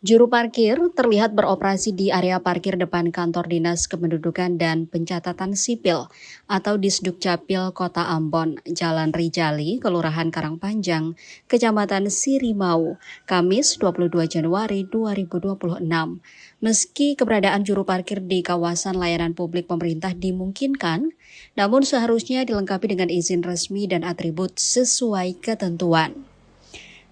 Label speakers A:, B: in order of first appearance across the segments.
A: Juru parkir terlihat beroperasi di area parkir depan kantor Dinas Kependudukan dan Pencatatan Sipil atau Disdukcapil Kota Ambon, Jalan Rijali, Kelurahan Karangpanjang, Kecamatan Sirimau, Kamis 22 Januari 2026. Meski keberadaan juru parkir di kawasan layanan publik pemerintah dimungkinkan, namun seharusnya dilengkapi dengan izin resmi dan atribut sesuai ketentuan.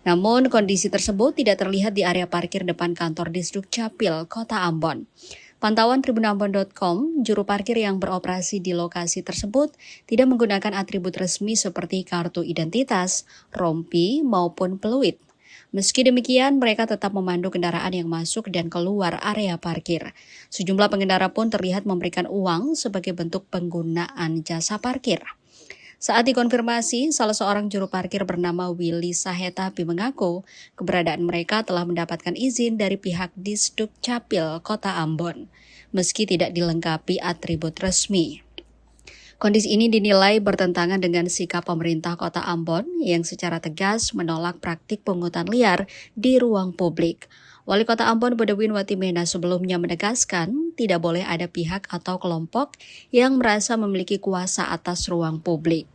A: Namun, kondisi tersebut tidak terlihat di area parkir depan kantor Disdukcapil Kota Ambon. Pantauan tribunambon.com, juru parkir yang beroperasi di lokasi tersebut tidak menggunakan atribut resmi seperti kartu identitas, rompi, maupun peluit. Meski demikian, mereka tetap memandu kendaraan yang masuk dan keluar area parkir. Sejumlah pengendara pun terlihat memberikan uang sebagai bentuk penggunaan jasa parkir. Saat dikonfirmasi, salah seorang juru parkir bernama Willy Sahetapi mengaku keberadaan mereka telah mendapatkan izin dari pihak Disdukcapil Kota Ambon, meski tidak dilengkapi atribut resmi. Kondisi ini dinilai bertentangan dengan sikap pemerintah Kota Ambon yang secara tegas menolak praktik pungutan liar di ruang publik. Wali Kota Ambon Bodewin Watimena sebelumnya menegaskan tidak boleh ada pihak atau kelompok yang merasa memiliki kuasa atas ruang publik.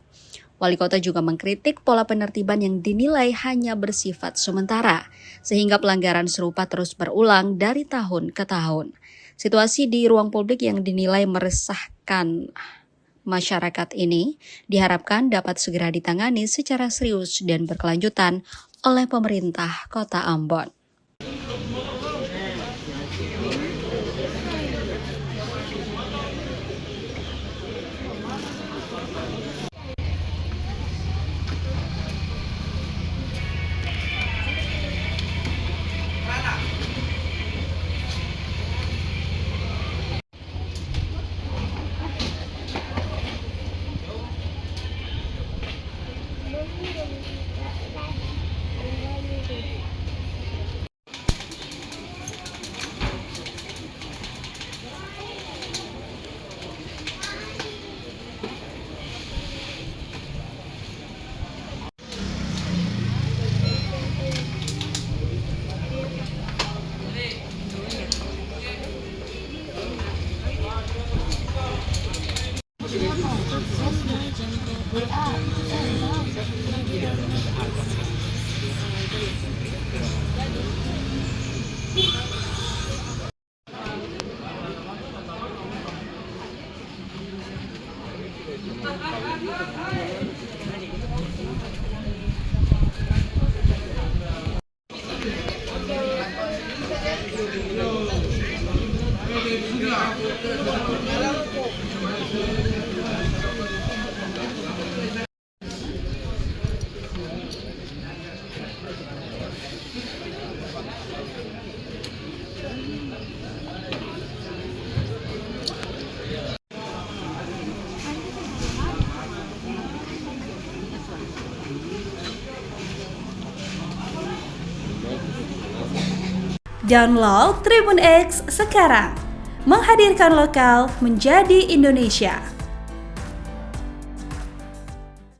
A: Wali Kota juga mengkritik pola penertiban yang dinilai hanya bersifat sementara, sehingga pelanggaran serupa terus berulang dari tahun ke tahun. Situasi di ruang publik yang dinilai meresahkan masyarakat ini diharapkan dapat segera ditangani secara serius dan berkelanjutan oleh pemerintah Kota Ambon.
B: Download Tribun X sekarang, menghadirkan lokal menjadi Indonesia.